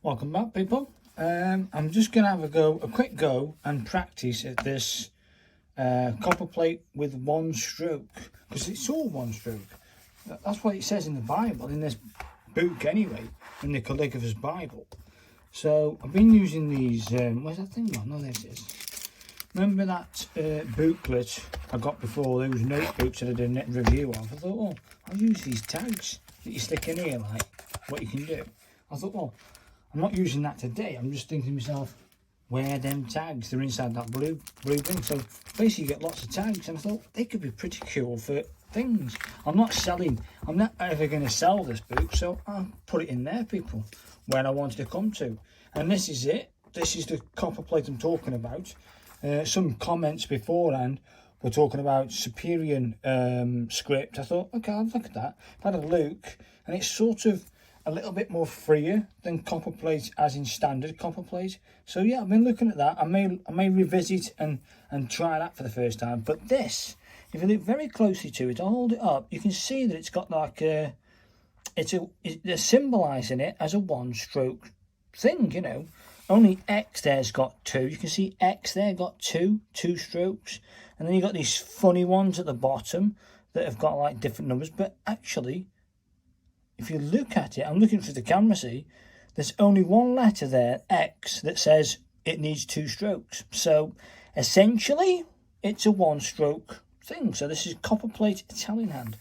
Welcome back, people. I'm just going to have a quick go and practice at this copper plate with one stroke, because it's all one stroke. That's what it says in the Bible, in this book anyway, in the Calligrapher's Bible. So I've been using these, where's that thing gone? No, there it is. Remember that booklet I got before, those notebooks that I did a review of? I thought, oh, I'll use these tags that you stick in here, like what you can do. I thought, well, I'm not using that today. I'm just thinking to myself, where them tags? They're inside that blue thing. So basically you get lots of tags, and I thought they could be pretty cool for things. I'm not ever going to sell this book, so I'll put it in there, people, where I wanted to come to. And this is it. This is the copper plate I'm talking about. Some comments beforehand were talking about Superior script. I thought, okay, I'll look at that. I've had a look, and it's sort of a little bit more freer than copper plate, as in standard copper plate. So yeah, I've been looking at that. I may revisit and try that for the first time. But this, if you look very closely to it, I'll hold it up, you can see that it's got like they're symbolising it as a one stroke thing, you know. Only X there's got two. You can see X there got two strokes. And then you got these funny ones at the bottom that have got like different numbers. But actually, if you look at it, I'm looking through the camera, see, there's only one letter there, X, that says it needs two strokes. So essentially, it's a one stroke thing. So this is copper plate Italian hand.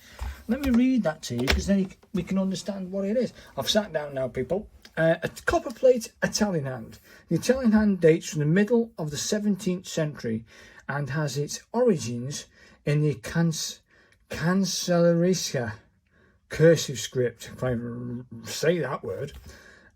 Let me read that to you, because then we can understand what it is. I've sat down now, people. A copper plate Italian hand. The Italian hand dates from the middle of the 17th century and has its origins in the Cancelleria cursive script, if I say that word.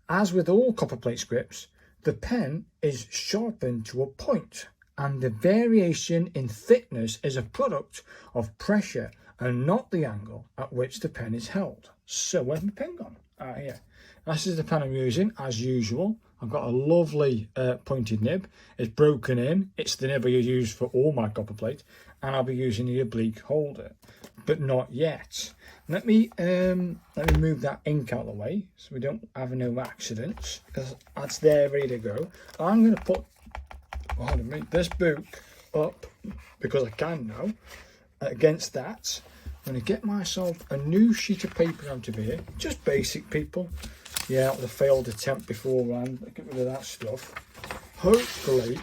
As with all copper plate scripts, the pen is sharpened to a point, and the variation in thickness is a product of pressure and not the angle at which the pen is held. So where's my pen gone? Here. This is the pen I'm using, as usual. I've got a lovely pointed nib. It's broken in. It's the nib I use for all my copper plate, and I'll be using the oblique holder, but not yet. Let me move that ink out of the way so we don't have no accidents, because that's there ready to go. I'm going to put this book up, because I can now, against that. I'm going to get myself a new sheet of paper out of here, just basic, people. Yeah, with a failed attempt beforehand. Get rid of that stuff. Hopefully,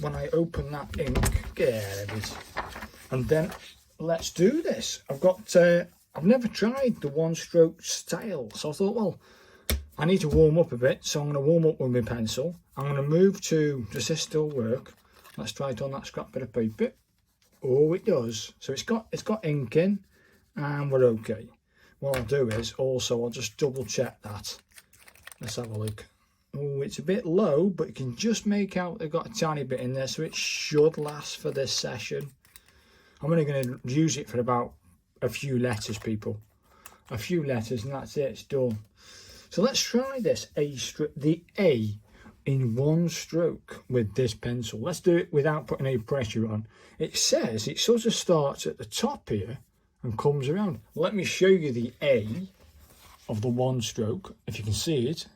when I open that ink, there it is. And then let's do this. I've never tried the one stroke style, so I thought, well, I need to warm up a bit, so I'm going to warm up with my pencil. I'm going to move to, does this still work? Let's try it on that scrap bit of paper. Oh, it does. So it's got ink in, and we're okay. What I'll do is also, I'll just double check that. Let's have a look. Oh, it's a bit low, but you can just make out they've got a tiny bit in there, so it should last for this session. I'm only going to use it for about a few letters, people. A few letters, and that's it. It's done. So let's try this. The A in one stroke with this pencil. Let's do it without putting any pressure on. It says it sort of starts at the top here and comes around. Let me show you the A of the one stroke, if you can see it.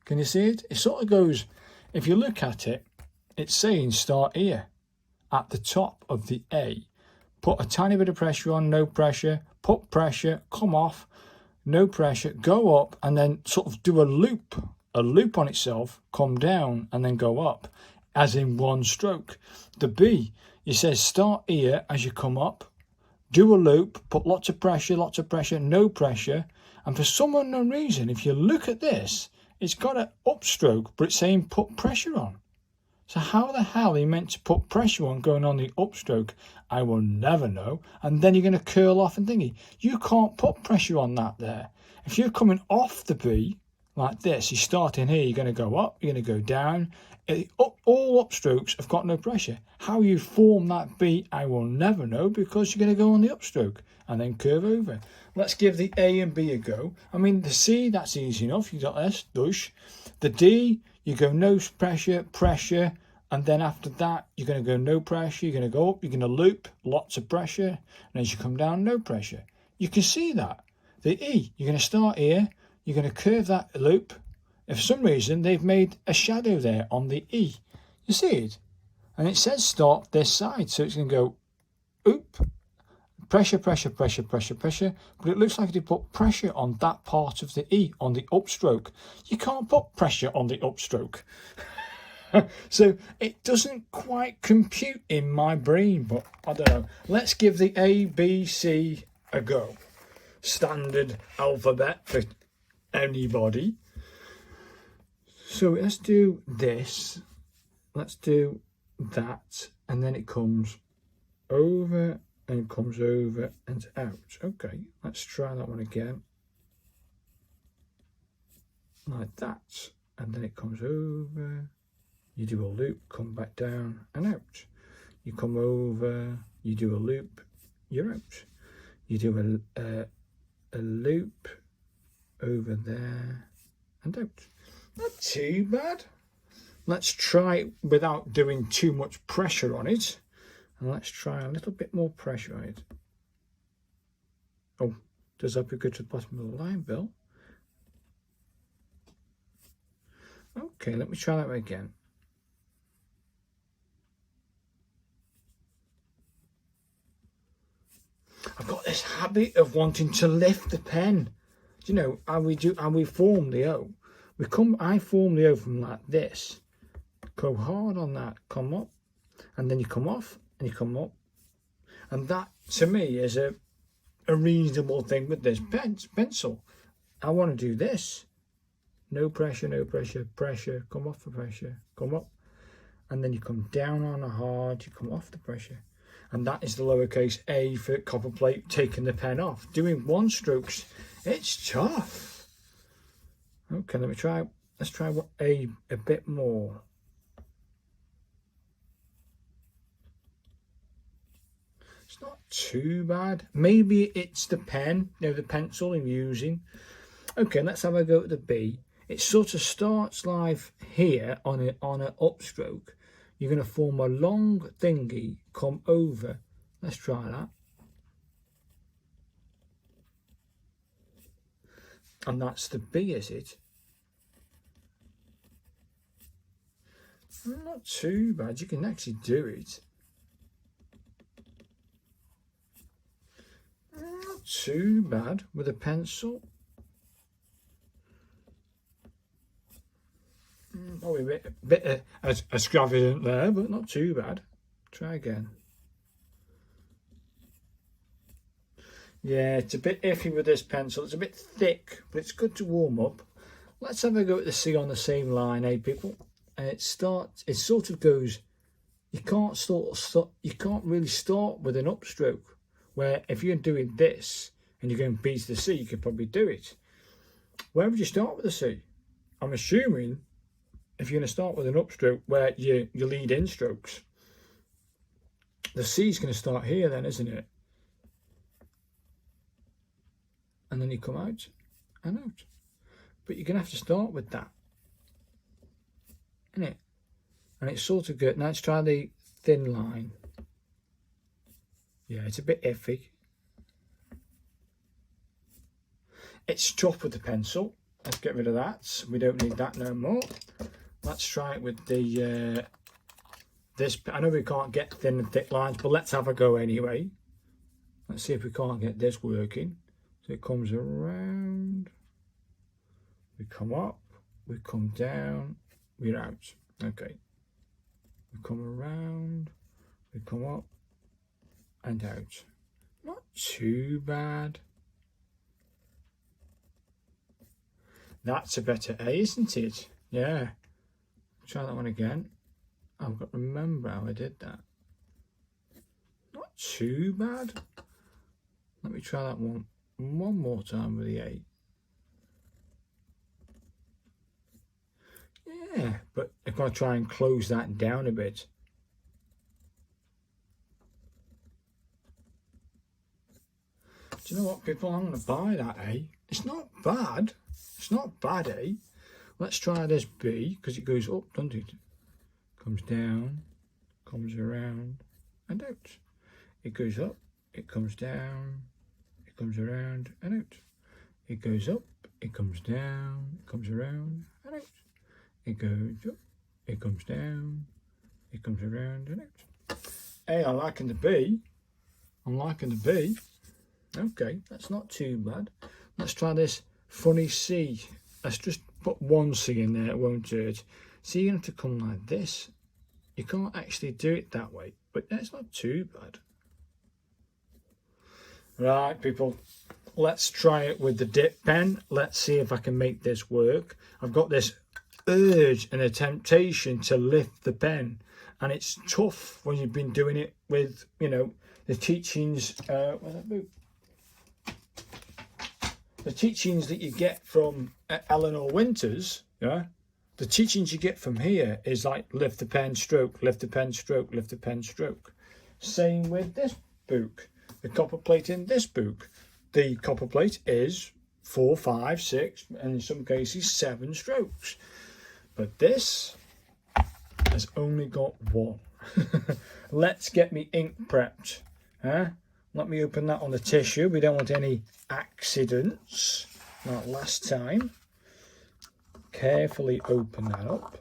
Can you see it? It sort of goes, if you look at it, it's saying start here at the top of the A. Put a tiny bit of pressure on, no pressure, put pressure, come off, no pressure, go up, and then sort of do a loop on itself, come down, and then go up, as in one stroke. The B, it says start here as you come up, do a loop, put lots of pressure, no pressure, and for some unknown reason, if you look at this, it's got an upstroke, but it's saying put pressure on. So how the hell are you meant to put pressure on going on the upstroke? I will never know. And then you're going to curl off and thingy. You can't put pressure on that there. If you're coming off the B like this, you're starting here, you're going to go up, you're going to go down. All upstrokes have got no pressure. How you form that B, I will never know, because you're going to go on the upstroke and then curve over. Let's give the A and B a go. I mean, the C, that's easy enough. You got this, douche. The D, you go no pressure, pressure, and then after that, you're going to go no pressure, you're going to go up, you're going to loop, lots of pressure, and as you come down, no pressure. You can see that. The E, you're going to start here, you're going to curve that loop, for some reason they've made a shadow there on the E. You see it? And it says start this side, so it's going to go oop, pressure, pressure, pressure, pressure, pressure. But it looks like they put pressure on that part of the E, on the upstroke. You can't put pressure on the upstroke. So it doesn't quite compute in my brain, but I don't know. Let's give the A, B, C a go. Standard alphabet for anybody. So let's do this. Let's do that. And then it comes over and it comes over and out. Okay, let's try that one again. Like that. And then it comes over. You do a loop, come back down and out. You come over, you do a loop, you're out. You do a loop over there and out. Not too bad. Let's try it without doing too much pressure on it. And let's try a little bit more pressure on it. Oh, does that go to the bottom of the line, Bill? Okay, let me try that again. I've got this habit of wanting to lift the pen. Do you know how we form the O? I form the O from like this. Go hard on that, come up, and then you come off and you come up. And that to me is a reasonable thing with this pencil. I want to do this. No pressure, no pressure, pressure, come off the pressure, come up. And then you come down on a hard, you come off the pressure. And that is the lowercase a for Copperplate, taking the pen off. Doing one strokes, it's tough. Okay, let's try a bit more. It's not too bad. Maybe it's the pen, the pencil I'm using. Okay, let's have a go at the B. It sort of starts live here on an upstroke. You're going to form a long thingy, come over. Let's try that. And that's the B, is it? Not too bad. You can actually do it. Not too bad with a pencil. Probably a bit extravagant there, but not too bad. Try again. Yeah, it's a bit iffy with this pencil. It's a bit thick, but it's good to warm up. Let's have a go at the C on the same line, people? And it sort of goes. You can't really start with an upstroke. Where if you're doing this and you're going B to the C, you could probably do it. Where would you start with the C? I'm assuming if you're going to start with an upstroke where you lead in strokes, the C's going to start here then, isn't it? And then you come out and out. But you're going to have to start with that, isn't it? And it's sort of good. Now let's try the thin line. Yeah, it's a bit iffy. It's tough with the pencil. Let's get rid of that. We don't need that no more. Let's try it with the this. I know we can't get thin and thick lines, but let's have a go anyway. Let's see if we can't get this working. So it comes around. We come up. We come down. We're out. Okay. We come around. We come up and out. Not too bad. That's a better A, isn't it? Yeah. Try that one again. I've got to remember how I did that. Not too bad. Let me try that one more time with the A. Yeah, but if I try and close that down a bit. Do you know what, people? I'm going to buy that A. It's not bad. It's not bad, A. Let's try this B, because it goes up, doesn't it? Comes down, comes around, and out. It goes up, it comes down, it comes around, and out. It goes up, it comes down, it comes around, and out. it goes up, it comes down, it comes around, and it. Hey, I'm liking the B. I'm liking the B. Okay, that's not too bad. Let's try this funny C. Let's just put one C in there, it won't hurt. So you're going to have to come like this. You can't actually do it that way, but that's not too bad. Right, people, let's try it with the dip pen. Let's see if I can make this work. I've got this urge and a temptation to lift the pen, and it's tough when you've been doing it with, you know, the teachings. Where's that boot? The teachings that you get from Eleanor Winters, yeah. The teachings you get from here is like lift the pen, stroke, lift the pen, stroke, lift the pen, stroke. Same with this book. The copper plate in this book. The copper plate is 4, 5, 6, and in some cases 7 strokes. But this has only got 1. Let's get me ink prepped. Huh? Let me open that on the tissue. We don't want any accidents like last time. Carefully open that up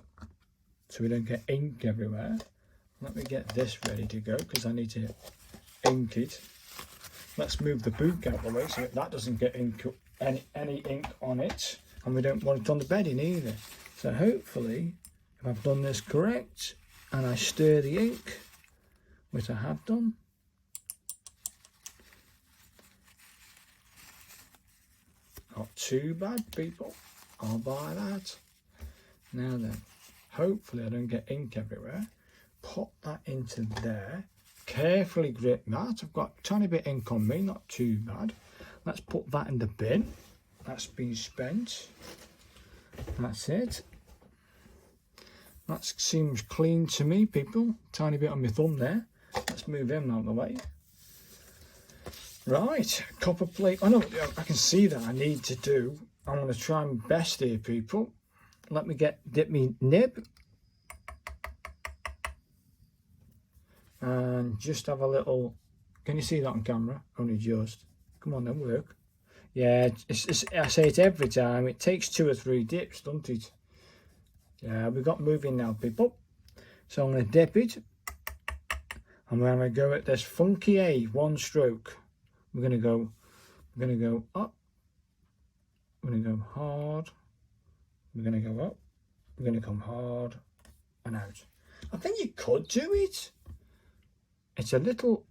so we don't get ink everywhere. Let me get this ready to go because I need to ink it. Let's move the book out of the way so that doesn't get ink, any ink on it, and we don't want it on the bedding either. So hopefully, if I've done this correct and I stir the ink, which I have done, not too bad, people. I'll buy that. Now then, hopefully I don't get ink everywhere. Pop that into there. Carefully grip that. I've got a tiny bit of ink on me, not too bad. Let's put that in the bin. That's been spent. That's it. That seems clean to me, people. Tiny bit on my thumb there. Let's move him out of the way. Right, copper plate. I know I can see that I need to do. I'm going to try my best here, people. Let me dip me nib. And just have a little, can you see that on camera? Only just. Come on then, work. Yeah, I say it every time. It takes 2 or 3 dips, doesn't it? Yeah, we've got moving now, people. So I'm going to dip it. And we're going to go at this funky A, 1 stroke. We're going to go up. We're going to go hard. We're going to go up. We're going to come hard and out. I think you could do it. It's a little...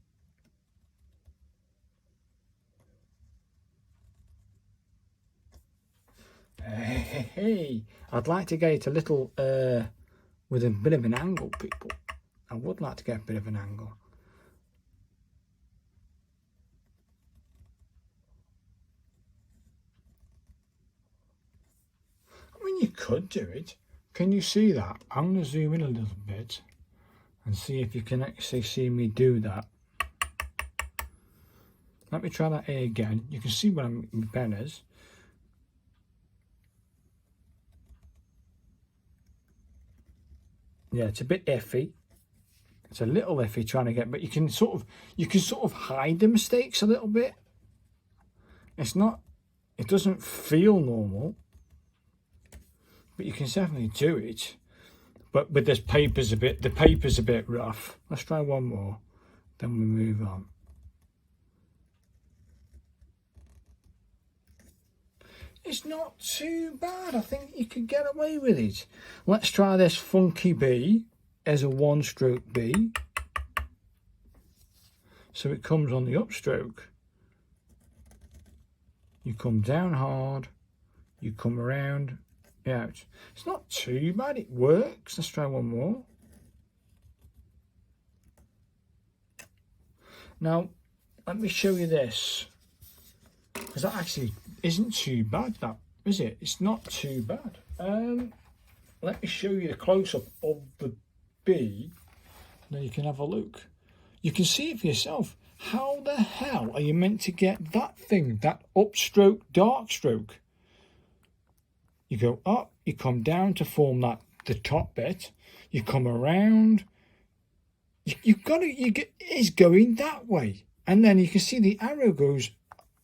Hey, I'd like to get it a little with a bit of an angle, people. I would like to get a bit of an angle. I mean, you could do it. Can you see that? I'm going to zoom in a little bit and see if you can actually see me do that. Let me try that A again. You can see where my pen is. Yeah, it's a bit iffy. It's a little iffy trying to get, but you can sort of hide the mistakes a little bit. It's not, it doesn't feel normal, but you can definitely do it. But with this paper's the paper's a bit rough. Let's try one more, then we move on. It's not too bad. I think you could get away with it. Let's try this funky B as a 1-stroke B. So it comes on the upstroke. You come down hard. You come around, out. It's not too bad. It works. Let's try one more. Now, let me show you this. Because that actually isn't too bad, that, is it? It's not too bad. Let me show you the close-up of the B, and then you can have a look. You can see it for yourself. How the hell are you meant to get that thing, that upstroke, dark stroke? You go up, you come down to form that, the top bit, you come around, it's going that way. And then you can see the arrow goes.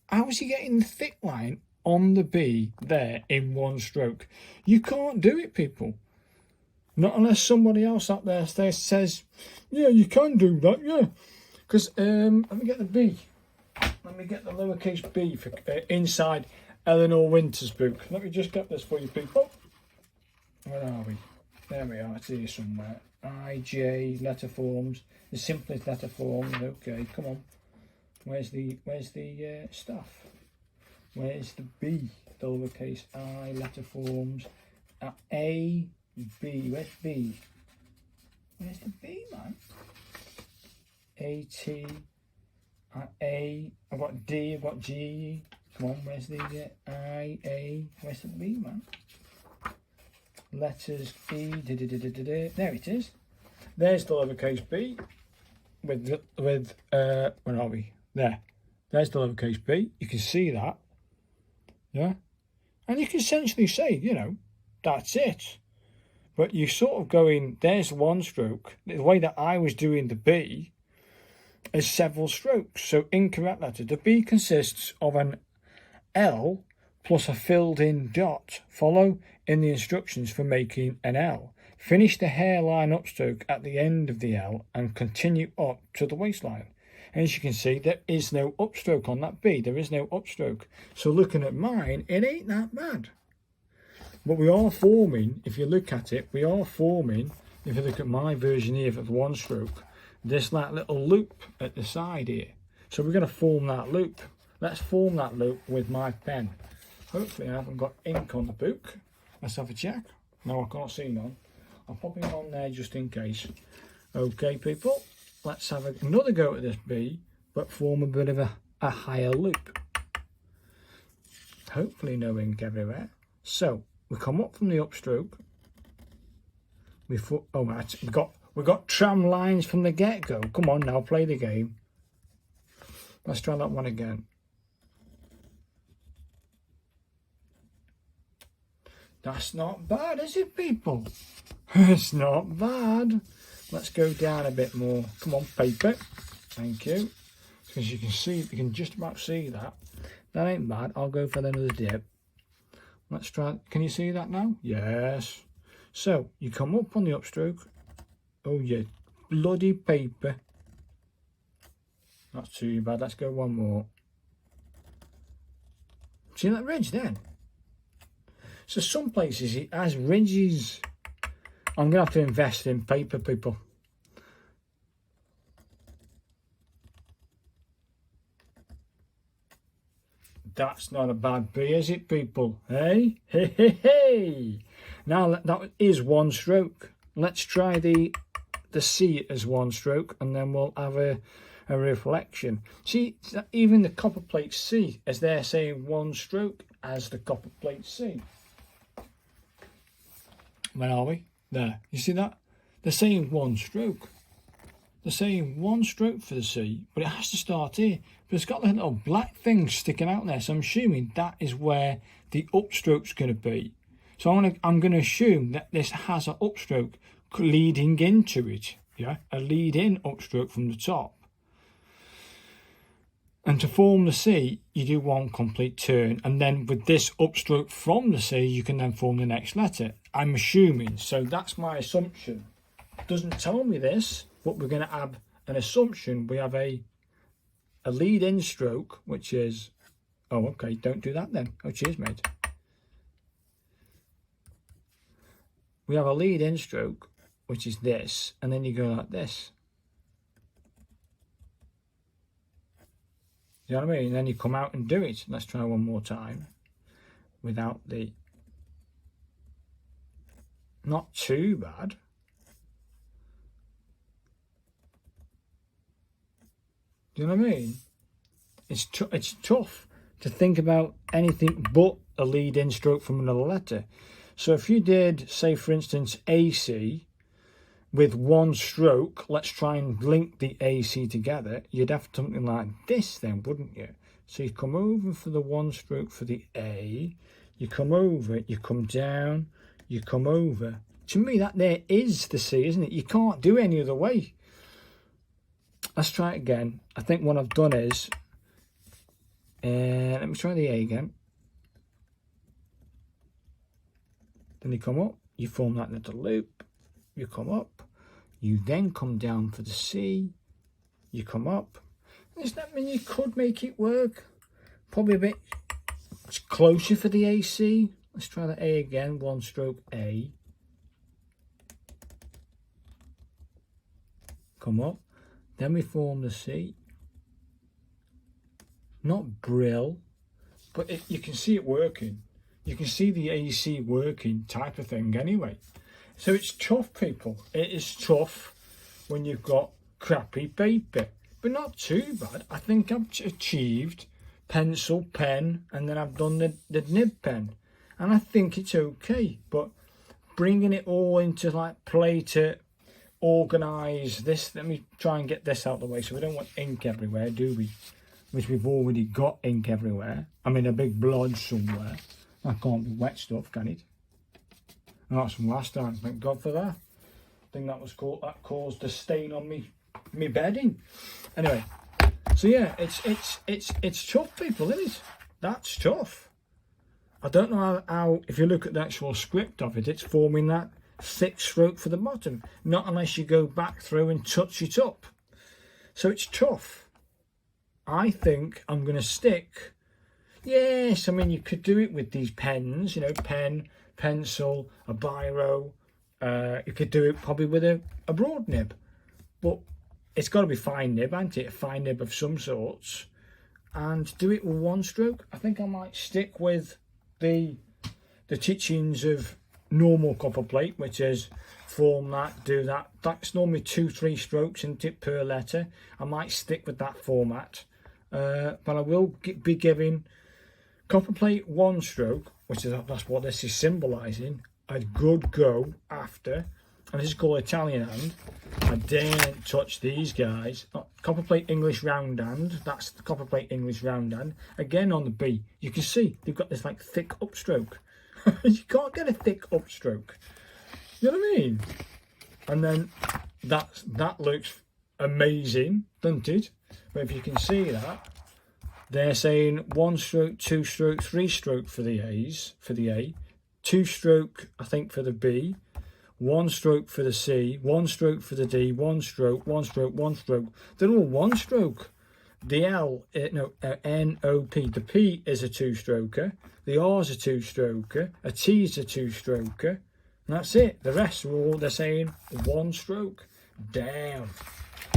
How is he getting the thick line on the B there in 1 stroke? You can't do it, people. Not unless somebody else out there says, yeah, you can do that, yeah. Because, let me get the B. Let me get the lowercase b for inside Eleanor Winter's book. Let me just get this for you people. Where are we? There we are, it's here somewhere. I-J, letter forms, the simplest letter forms. Okay, come on. Where's the stuff? Where's the B? The lowercase I, letter forms. A, B, where's B? Where's the B, man? A-T, A, I've got D, I've got G. Come on, where's the I, A, where's the B, man? Letters E, there it is. There's the lowercase b with where are we? There's the lowercase b. You can see that, yeah, and you can essentially say, you know, that's it. But you're sort of going, there's one stroke. The way that I was doing the B is several strokes. So incorrect letter. The B consists of an L plus a filled in dot. Follow in the instructions for making an L. Finish the hairline upstroke at the end of the L and continue up to the waistline. And as you can see, there is no upstroke on that B. There is no upstroke. So looking at mine, it ain't that bad. But we are forming, if you look at it, we are forming, if you look at my version here for the one stroke, this like little loop at the side here. So we're going to form that loop. Let's form that loop with my pen. Hopefully I haven't got ink on the book. Let's have a check. No, I can't see none. I'll pop it on there just in case. Okay, people, let's have another go at this B, but form a bit of a higher loop. Hopefully no ink everywhere. So we come up from the upstroke. We got tram lines from the get-go. Come on now, play the game. Let's try that one again. That's not bad, is it, people? It's not bad. Let's go down a bit more. Come on, paper. Thank you. Because you can see, you can just about see that. That ain't bad. I'll go for another dip. Let's try. Can you see that now? Yes. So you come up on the upstroke. Oh yeah, bloody paper. Not too bad. Let's go one more. See that ridge then? So some places it has ridges. I'm going to have to invest in paper, people. That's not a bad B, is it, people? Hey? Hey, hey, hey. Now that is one stroke. Let's try the C as one stroke, and then we'll have a reflection. See, even the Copperplate C, as they're saying one stroke as the Copperplate C. Where are we? There. You see that? They're saying one stroke. They're saying one stroke for the C, but it has to start here. But it's got a little black thing sticking out there, so I'm assuming that is where the upstroke's going to be. So I'm going to assume that this has an upstroke leading into it. Yeah, a lead-in upstroke from the top. And to form the C, you do one complete turn, and then with this upstroke from the C, you can then form the next letter. I'm assuming, so that's my assumption. Doesn't tell me this, but we're going to have an assumption. We have a lead-in stroke, which is, oh, okay, don't do that then. Oh, cheers, mate. We have a lead-in stroke, which is this, and then you go like this. You know what I mean? And then you come out and do it. Let's try one more time without the... Not too bad. Do you know what I mean? It's tough to think about anything but a lead-in stroke from another letter. So if you did, say for instance, AC with one stroke, let's try and link the AC together, you'd have something like this then, wouldn't you? So you come over for the one stroke for the A, you come over, you come down, you come over. To me, that there is the C, isn't it? You can't do any other way. Let's try it again. I think what I've done is, let me try the A again. Then you come up, you form that little loop, you come up, you then come down for the C, you come up. Does that mean you could make it work? Probably a bit closer for the AC. Let's try the A again, one stroke A. Come up, then we form the C. Not brill, but you can see it working. You can see the AC working type of thing anyway. So it's tough, people. It is tough when you've got crappy paper, but not too bad. I think I've achieved pencil, pen, and then I've done the nib pen, and I think it's okay. But bringing it all into like play to organise this, let me try and get this out of the way so we don't want ink everywhere, do we? Which we've already got ink everywhere. I mean, a big blotch somewhere. That can't be wet stuff, can it? And that's from last time, thank God for that. I think that caused a stain on me bedding. Anyway, so yeah, it's tough, people, isn't it? That's tough. I don't know how if you look at the actual script of it, it's forming that thick stroke for the bottom. Not unless you go back through and touch it up. So it's tough. I think I'm going to stick. Yes, I mean, you could do it with these pens, you know, pen, pencil, a biro. You could do it probably with a broad nib. But it's got to be fine nib, hasn't it? A fine nib of some sorts. And do it with one stroke. I think I might stick with the teachings of normal copperplate, which is form that, do that. That's normally 2-3 strokes isn't it, per letter. I might stick with that format. But I will be giving Copperplate one stroke, which is that's what this is symbolising, a good go after. And this is called Italian hand. I daren't touch these guys. Oh, Copperplate English round hand. That's the Copperplate English round hand. Again on the B, you can see they've got this like thick upstroke. You can't get a thick upstroke. You know what I mean? And then that looks amazing, doesn't it? But if you can see that, they're saying 1 stroke, 2 stroke, 3 stroke for the A's, for the A, 2 stroke, I think, for the B, 1 stroke for the C, 1 stroke for the D, 1 stroke, 1 stroke, 1 stroke. They're all 1 stroke. The L, N, O, P. The P is a 2-stroker. The R's a 2-stroker. A T is a 2-stroker. And that's it. The rest are all, they're saying 1 stroke. Damn.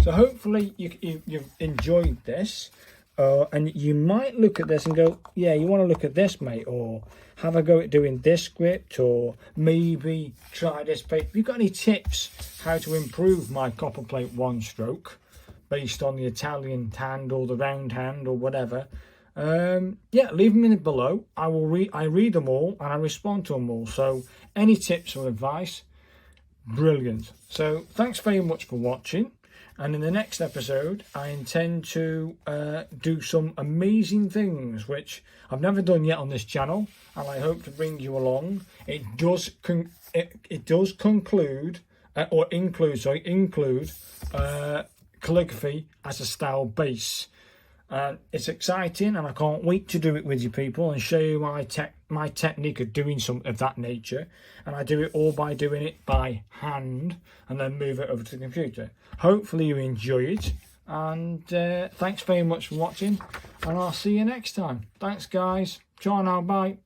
So hopefully you've enjoyed this. And you might look at this and go, yeah, you want to look at this, mate, or have a go at doing this script, or maybe try this page. If you've got any tips how to improve my Copperplate one stroke based on the Italian hand or the round hand or whatever, yeah, leave them in below. I read them all and I respond to them all. So any tips or advice, brilliant. So thanks very much for watching. And in the next episode, I intend to do some amazing things, which I've never done yet on this channel, and I hope to bring you along. It does include calligraphy as a style base. It's exciting, and I can't wait to do it with you people and show you my technique of doing something of that nature. And I do it all by doing it by hand and then move it over to the computer. Hopefully you enjoy it, and thanks very much for watching, and I'll see you next time. Thanks guys. Ciao now, bye.